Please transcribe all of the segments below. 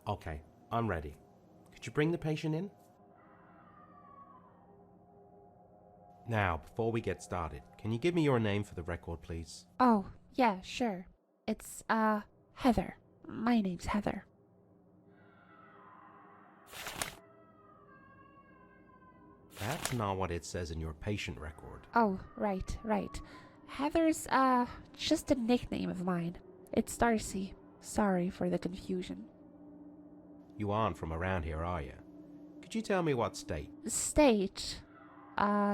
Okay, I'm ready. Could you bring the patient in? Now, before we get started, can you give me your name for the record, please? Oh, yeah, sure. It's, Heather. My name's Heather. That's not what it says in your patient record. Oh, right. Heather's, just a nickname of mine. It's Darcy. Sorry for the confusion. You aren't from around here, are you? Could you tell me what state? State?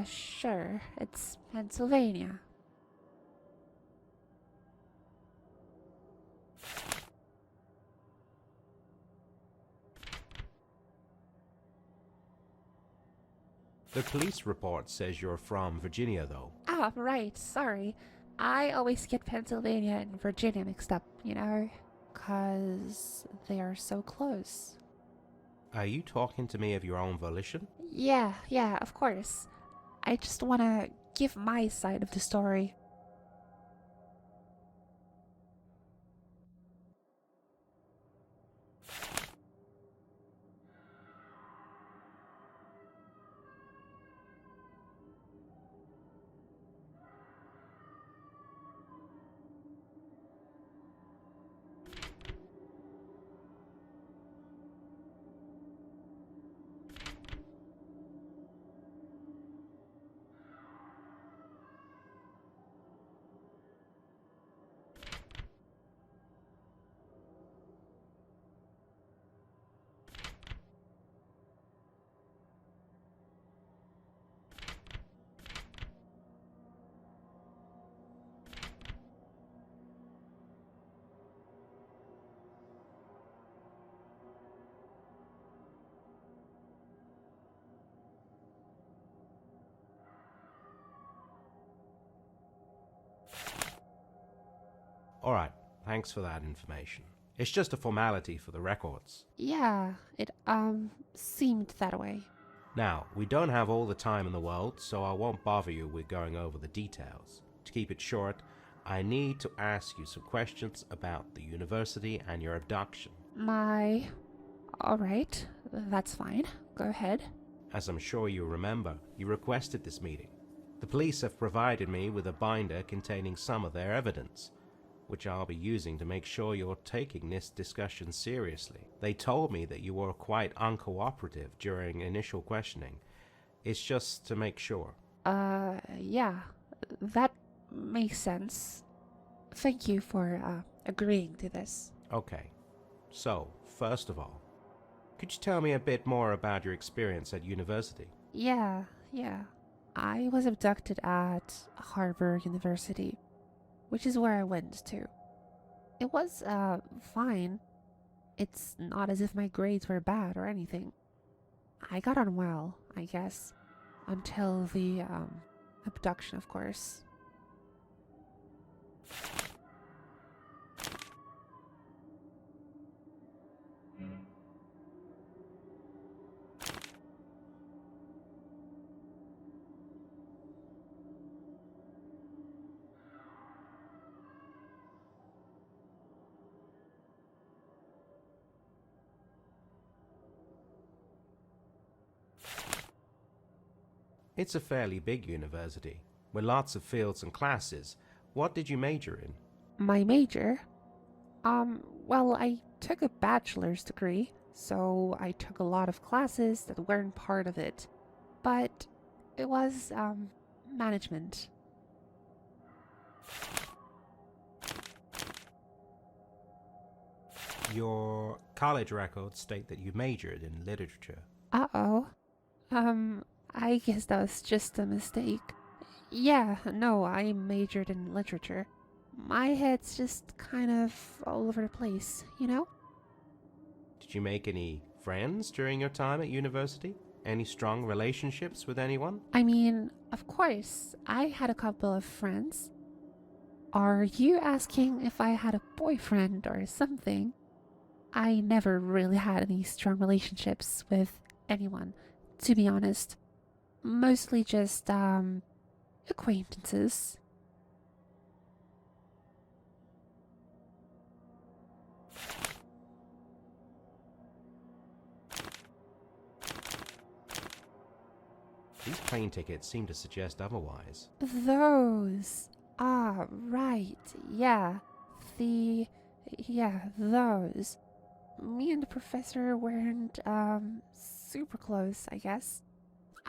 Sure. It's Pennsylvania. The police report says you're from Virginia, though. Ah, right, sorry. I always get Pennsylvania and Virginia mixed up, you know? 'Cause they are so close. Are you talking to me of your own volition? Yeah, of course. I just wanna give my side of the story. Alright, thanks for that information. It's just a formality for the records. Yeah, it, seemed that way. Now, we don't have all the time in the world, so I won't bother you with going over the details. To keep it short, I need to ask you some questions about the university and your abduction. Alright, that's fine. Go ahead. As I'm sure you remember, you requested this meeting. The police have provided me with a binder containing some of their evidence, which I'll be using to make sure you're taking this discussion seriously. They told me that you were quite uncooperative during initial questioning. It's just to make sure. Yeah, that makes sense. Thank you for, agreeing to this. Okay, so, first of all, could you tell me a bit more about your experience at university? Yeah. I was abducted at Harvard University, which is where I went to. It was, fine. It's not as if my grades were bad or anything. I got on well, I guess. Until the, abduction, of course. It's a fairly big university, with lots of fields and classes. What did you major in? My major? Well, I took a bachelor's degree, so I took a lot of classes that weren't part of it. But it was, management. Your college records state that you majored in literature. Uh oh. I guess that was just a mistake. Yeah, no, I majored in literature. My head's just kind of all over the place, you know? Did you make any friends during your time at university? Any strong relationships with anyone? I mean, of course, I had a couple of friends. Are you asking if I had a boyfriend or something? I never really had any strong relationships with anyone, to be honest. Mostly just, acquaintances. These plane tickets seem to suggest otherwise. Those. Ah, right. Yeah. The. Yeah, those. Me and the professor weren't, super close, I guess.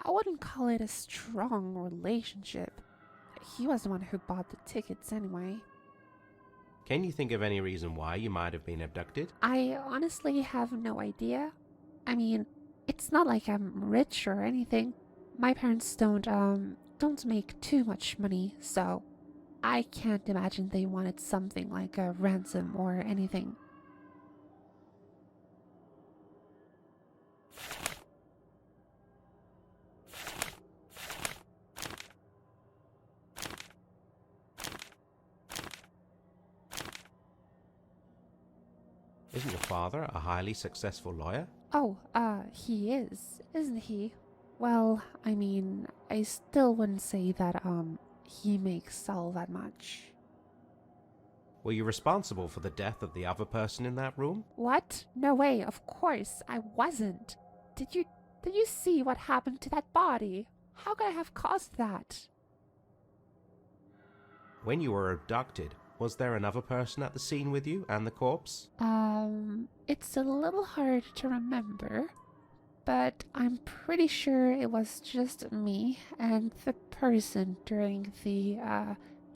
I wouldn't call it a strong relationship. He was the one who bought the tickets anyway. Can you think of any reason why you might have been abducted? I honestly have no idea. I mean, it's not like I'm rich or anything. My parents don't make too much money, so I can't imagine they wanted something like a ransom or anything. Isn't your father a highly successful lawyer? Oh, he is, isn't he? Well, I mean, I still wouldn't say that, he makes all that much. Were you responsible for the death of the other person in that room? What? No way, of course, I wasn't. Did you see what happened to that body? How could I have caused that? When you were abducted, was there another person at the scene with you and the corpse? It's a little hard to remember, but I'm pretty sure it was just me and the person during the,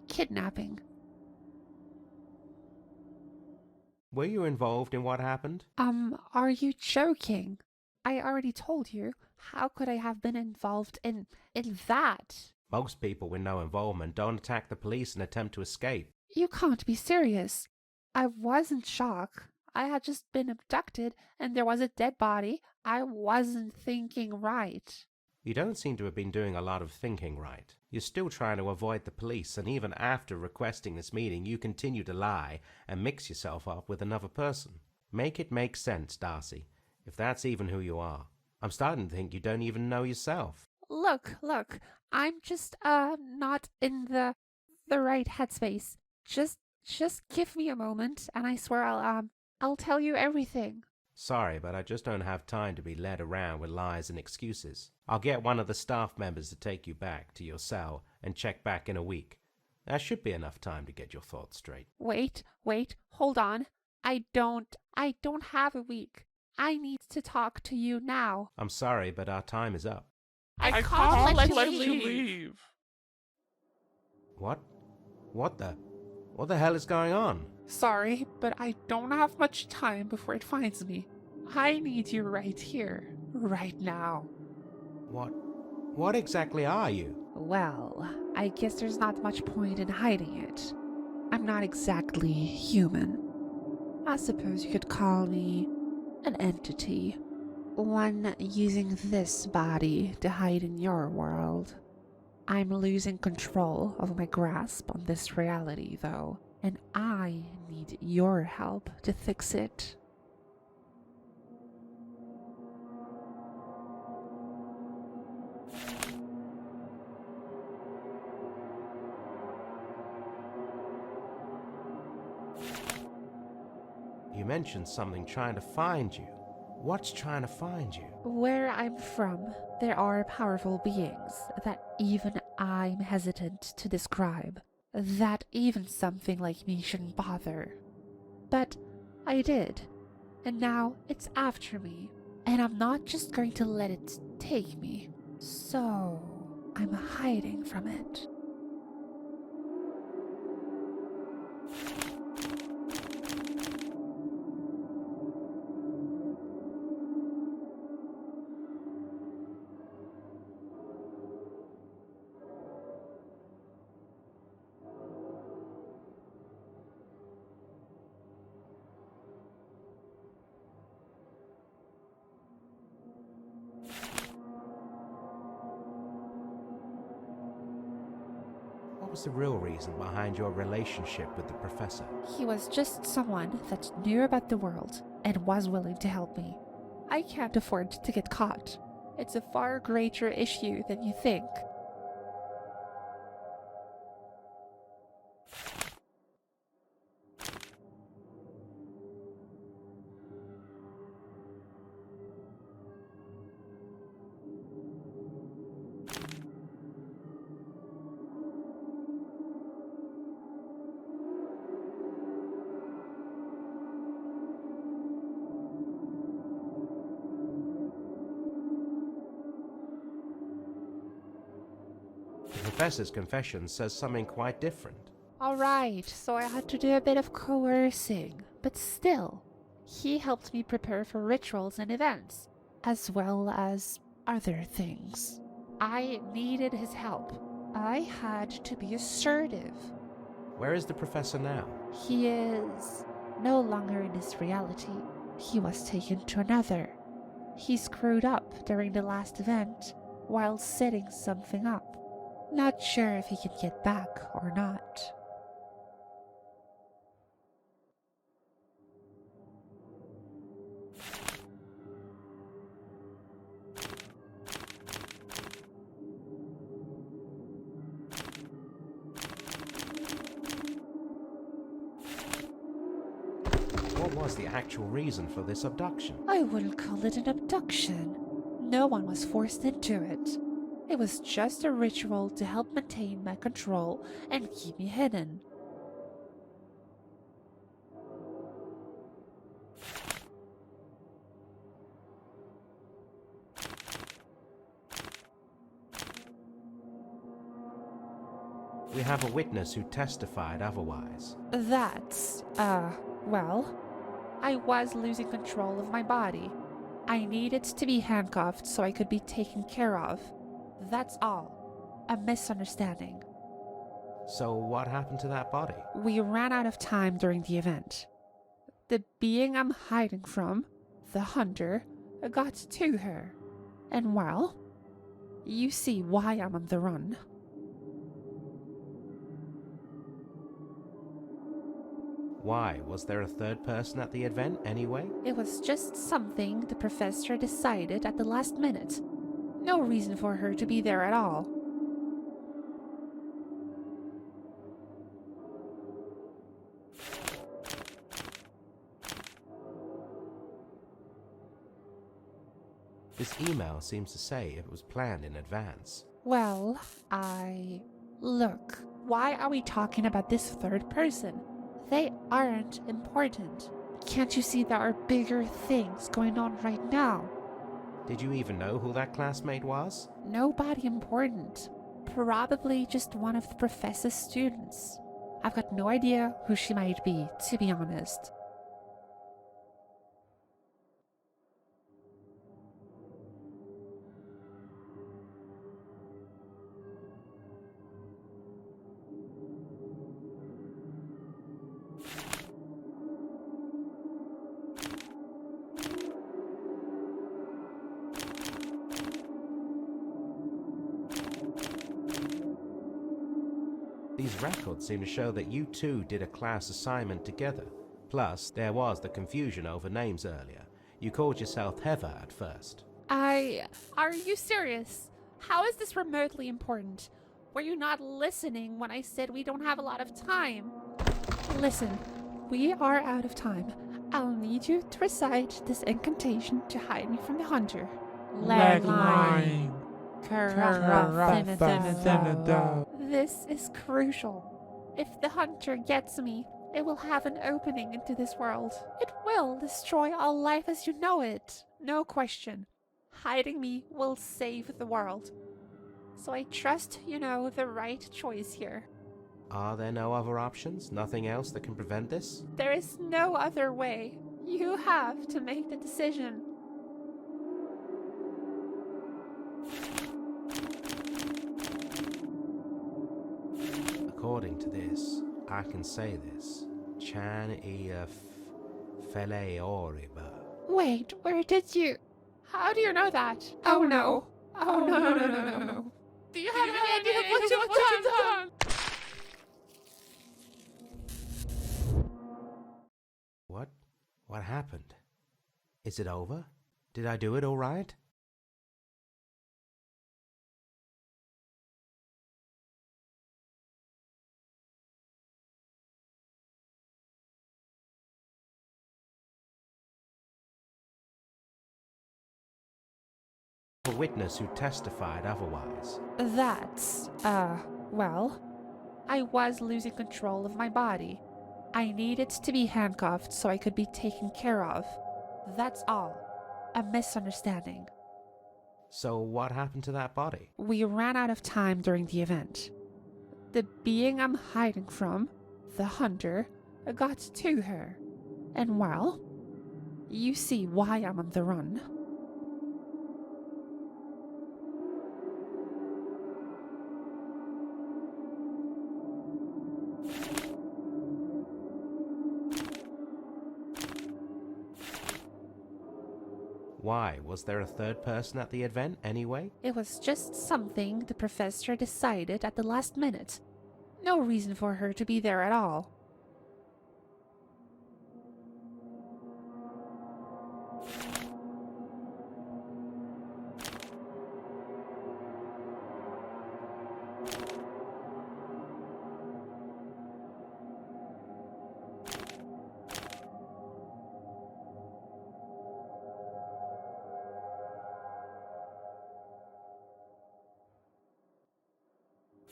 kidnapping. Were you involved in what happened? Are you joking? I already told you. How could I have been involved in that? Most people with no involvement don't attack the police and attempt to escape. You can't be serious. I was in shock. I had just been abducted and there was a dead body. I wasn't thinking right. You don't seem to have been doing a lot of thinking right. You're still trying to avoid the police, and even after requesting this meeting, you continue to lie and mix yourself up with another person. Make it make sense, Darcy, if that's even who you are. I'm starting to think you don't even know yourself. Look, I'm just, not in the right headspace. Just give me a moment and I swear I'll tell you everything. Sorry, but I just don't have time to be led around with lies and excuses. I'll get one of the staff members to take you back to your cell and check back in a week. That should be enough time to get your thoughts straight. Wait, hold on. I don't have a week. I need to talk to you now. I'm sorry, but our time is up. I can't let you leave. What? What the hell is going on? Sorry, but I don't have much time before it finds me. I need you right here, right now. What exactly are you? Well, I guess there's not much point in hiding it. I'm not exactly human. I suppose you could call me an entity. One using this body to hide in your world. I'm losing control of my grasp on this reality, though, and I need your help to fix it. You mentioned something trying to find you. What's trying to find you? Where I'm from, there are powerful beings that even I'm hesitant to describe, that even something like me shouldn't bother. But I did, and now it's after me, and I'm not just going to let it take me. So, I'm hiding from it. What was the real reason behind your relationship with the professor? He was just someone that knew about the world and was willing to help me. I can't afford to get caught. It's a far greater issue than you think. The professor's confession says something quite different. Alright, so I had to do a bit of coercing, but still, he helped me prepare for rituals and events, as well as other things. I needed his help. I had to be assertive. Where is the professor now? He is no longer in this reality. He was taken to another. He screwed up during the last event while setting something up. Not sure if he can get back or not. What was the actual reason for this abduction? I wouldn't call it an abduction. No one was forced into it. It was just a ritual to help maintain my control and keep me hidden. We have a witness who testified otherwise. That's, well, I was losing control of my body. I needed to be handcuffed so I could be taken care of. That's all. A misunderstanding. So what happened to that body? We ran out of time during the event. The being I'm hiding from, the hunter, got to her. And well, you see why I'm on the run. Why? Was there a third person at the event anyway? It was just something the professor decided at the last minute. No reason for her to be there at all. This email seems to say it was planned in advance. Well, Look, why are we talking about this third person? They aren't important. Can't you see there are bigger things going on right now? Did you even know who that classmate was? Nobody important. Probably just one of the professor's students. I've got no idea who she might be, to be honest. These records seem to show that you two did a class assignment together. Plus, there was the confusion over names earlier. You called yourself Heather at first. Are you serious? How is this remotely important? Were you not listening when I said we don't have a lot of time? Listen, we are out of time. I'll need you to recite this incantation to hide me from the hunter. Legline. This is crucial. If the hunter gets me, it will have an opening into this world. It will destroy all life as you know it. No question. Hiding me will save the world. So I trust you know the right choice here. Are there no other options? Nothing else that can prevent this? There is no other way. You have to make the decision. According to this, I can say this. Chan ia fele oriba. Wait, where did you... How do you know that? Oh no. Oh no. Do you have any idea of what you've done? What? What happened? Is it over? Did I do it all right? A witness who testified otherwise. That's, well, I was losing control of my body. I needed to be handcuffed so I could be taken care of. That's all. A misunderstanding. So what happened to that body? We ran out of time during the event. The being I'm hiding from, the hunter, got to her. And well, you see why I'm on the run. Why? Was there a third person at the event anyway? It was just something the professor decided at the last minute. No reason for her to be there at all.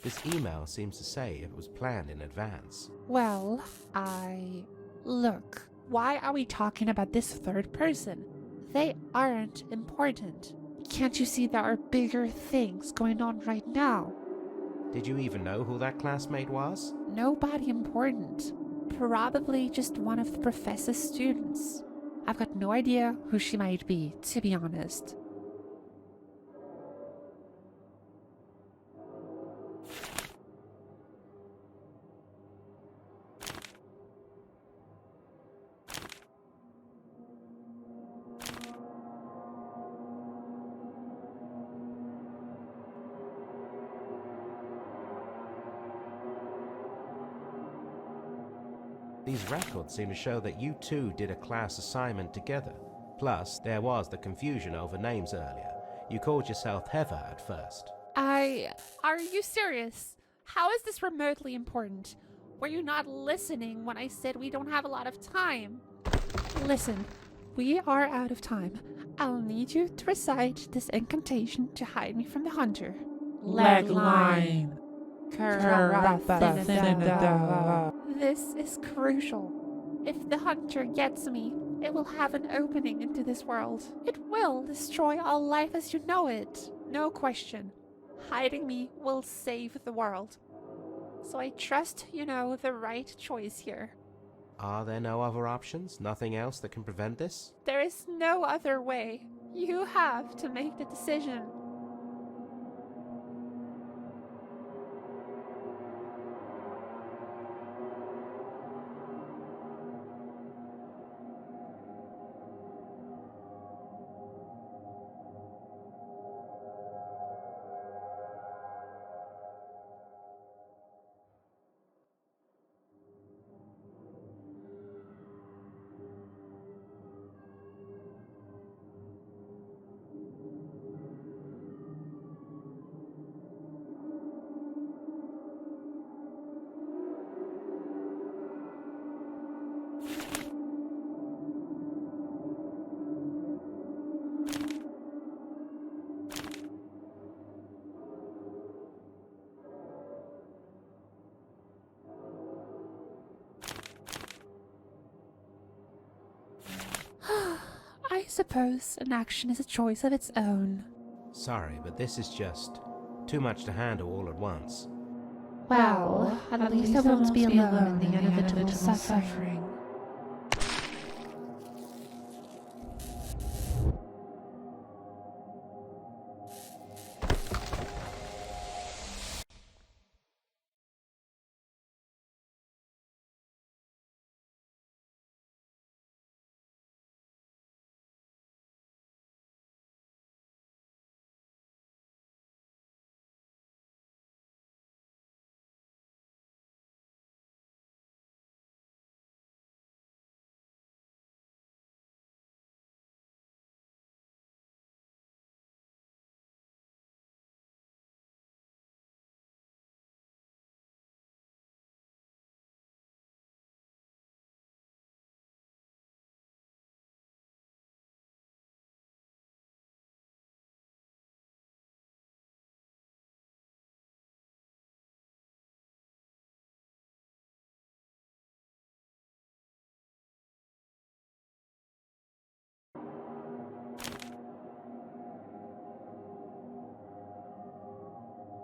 This email seems to say it was planned in advance. Well, Look, why are we talking about this third person? They aren't important. Can't you see there are bigger things going on right now? Did you even know who that classmate was? Nobody important. Probably just one of the professor's students. I've got no idea who she might be, to be honest. These records seem to show that you two did a class assignment together. Plus, there was the confusion over names earlier. You called yourself Heather at first. Are you serious? How is this remotely important? Were you not listening when I said we don't have a lot of time? Listen, we are out of time. I'll need you to recite this incantation to hide me from the hunter. Leg line. This is crucial. If the hunter gets me, it will have an opening into this world. It will destroy all life as you know it. No question. Hiding me will save the world. So I trust you know the right choice here. Are there no other options? Nothing else that can prevent this? There is no other way. You have to make the decision. I suppose an action is a choice of its own. Sorry, but this is just too much to handle all at once. Well, at least I won't be alone in the inevitable suffering.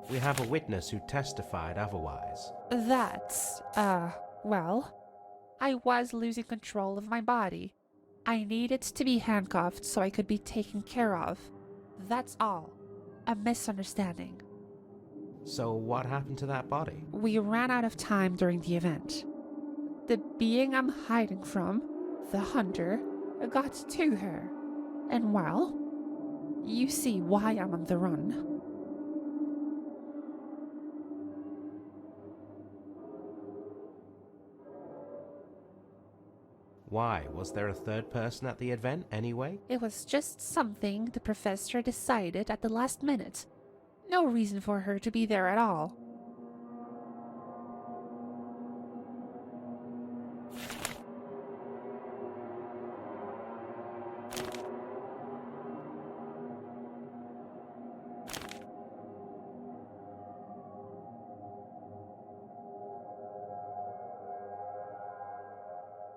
We have a witness who testified otherwise. That's, well, I was losing control of my body. I needed to be handcuffed so I could be taken care of. That's all. A misunderstanding. So what happened to that body? We ran out of time during the event. The being I'm hiding from, the hunter, got to her. And well, you see why I'm on the run. Why? Was there a third person at the event anyway? It was just something the professor decided at the last minute. No reason for her to be there at all.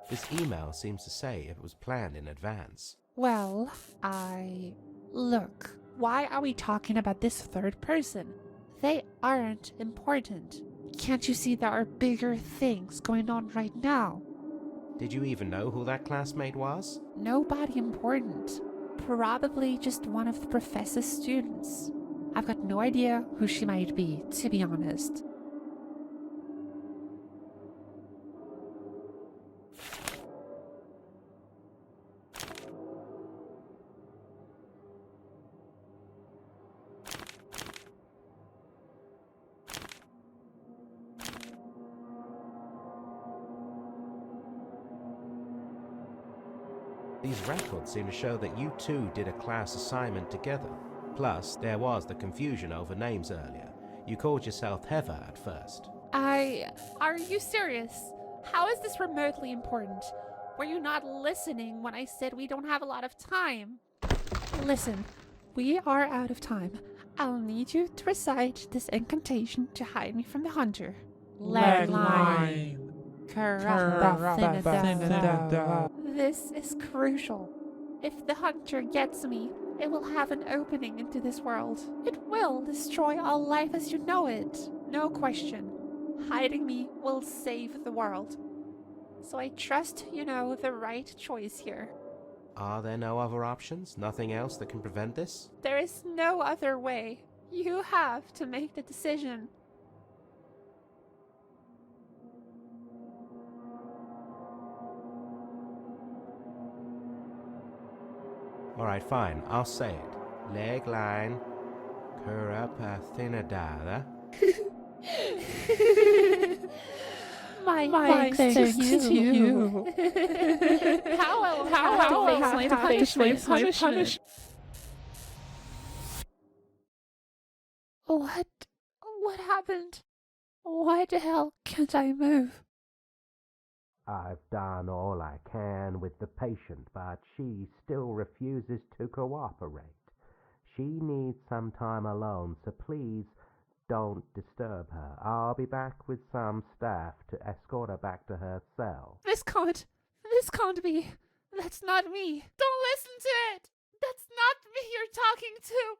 This email seems to say it was planned in advance. Well, Look, why are we talking about this third person? They aren't important. Can't you see there are bigger things going on right now? Did you even know who that classmate was? Nobody important. Probably just one of the professor's students. I've got no idea who she might be, to be honest. These records seem to show that you two did a class assignment together. Plus, there was the confusion over names earlier. You called yourself Heather at first. Are you serious? How is this remotely important? Were you not listening when I said we don't have a lot of time? Listen, we are out of time. I'll need you to recite this incantation to hide me from the hunter. Legline. This is crucial. If the hunter gets me, it will have an opening into this world. It will destroy all life as you know it. No question. Hiding me will save the world. So I trust you know the right choice here. Are there no other options? Nothing else that can prevent this? There is no other way. You have to make the decision. Alright, fine. I'll say it. Legline. Kurapathinadada. My thanks to you. How will I have to face my punishment? What happened? Why the hell can't I move? I've done all I can with the patient, but she still refuses to cooperate. She needs some time alone, so please don't disturb her. I'll be back with some staff to escort her back to her cell. This can't be. That's not me. Don't listen to it. That's not me you're talking to.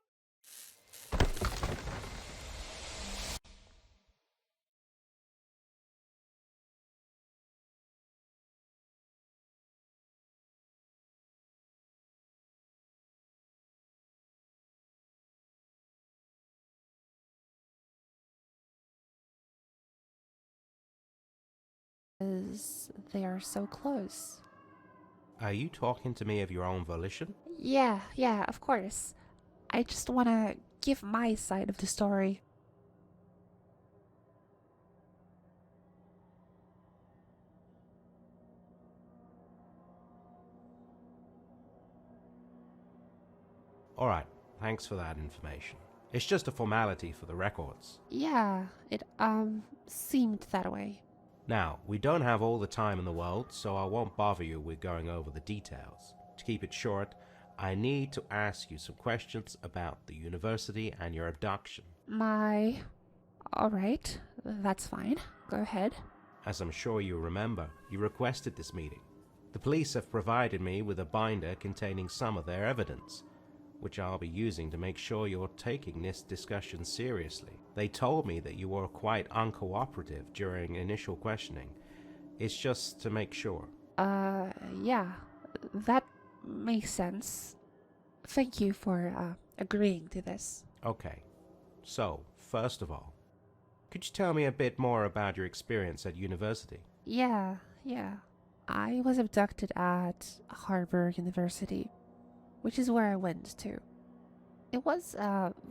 They are so close. Are you talking to me of your own volition? Yeah, of course. I just want to give my side of the story. Alright, thanks for that information. It's just a formality for the records. Yeah, it, seemed that way. Now, we don't have all the time in the world, so I won't bother you with going over the details. To keep it short, I need to ask you some questions about the university and your abduction. Alright, that's fine. Go ahead. As I'm sure you remember, you requested this meeting. The police have provided me with a binder containing some of their evidence, which I'll be using to make sure you're taking this discussion seriously. They told me that you were quite uncooperative during initial questioning. It's just to make sure. Yeah, that makes sense. Thank you for agreeing to this. Okay, so, first of all, could you tell me a bit more about your experience at university? Yeah. I was abducted at Harvard University, which is where I went to. It was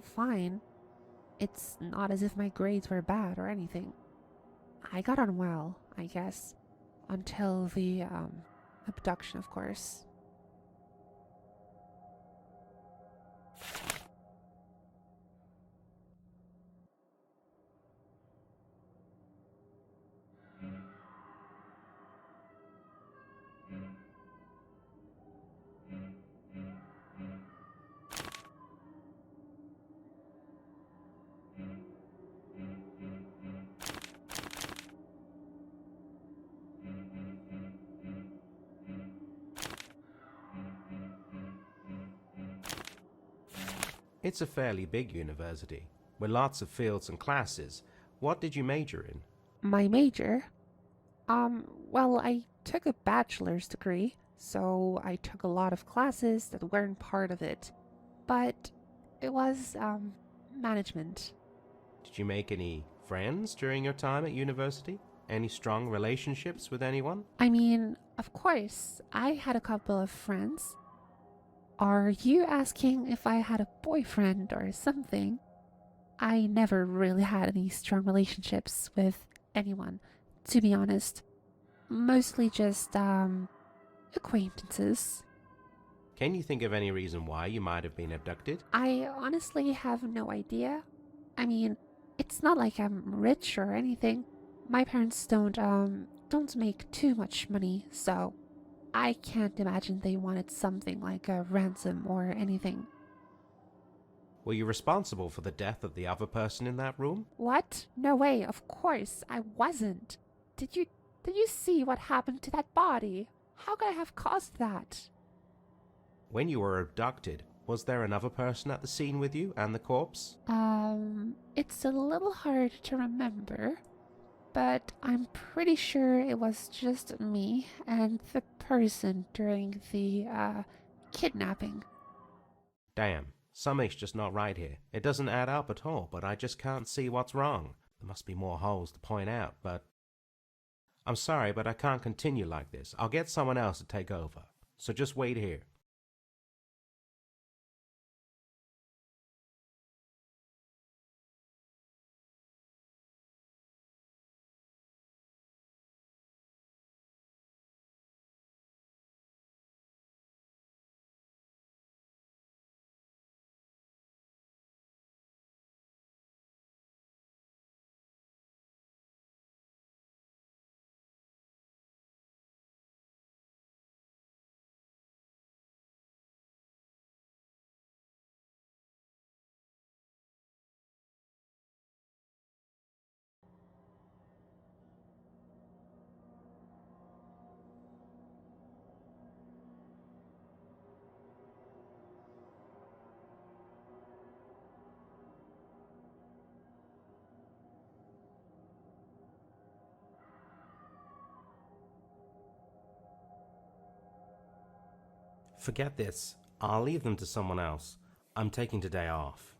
fine. It's not as if my grades were bad or anything. I got on well, I guess, until the abduction, of course. It's a fairly big university, with lots of fields and classes. What did you major in? My major? Well, I took a bachelor's degree, so I took a lot of classes that weren't part of it. But it was, management. Did you make any friends during your time at university? Any strong relationships with anyone? I mean, of course, I had a couple of friends. Are you asking if I had a boyfriend or something? I never really had any strong relationships with anyone, to be honest. Mostly just, acquaintances. Can you think of any reason why you might have been abducted? I honestly have no idea. I mean, it's not like I'm rich or anything. My parents don't make too much money, so I can't imagine they wanted something like a ransom or anything. Were you responsible for the death of the other person in that room? What? No way, of course, I wasn't. Did you see what happened to that body? How could I have caused that? When you were abducted, was there another person at the scene with you and the corpse? It's a little hard to remember, but I'm pretty sure it was just me and the person during the, kidnapping. Damn, something's just not right here. It doesn't add up at all, but I just can't see what's wrong. There must be more holes to point out, but... I'm sorry, but I can't continue like this. I'll get someone else to take over. So just wait here. Forget this. I'll leave them to someone else. I'm taking today off.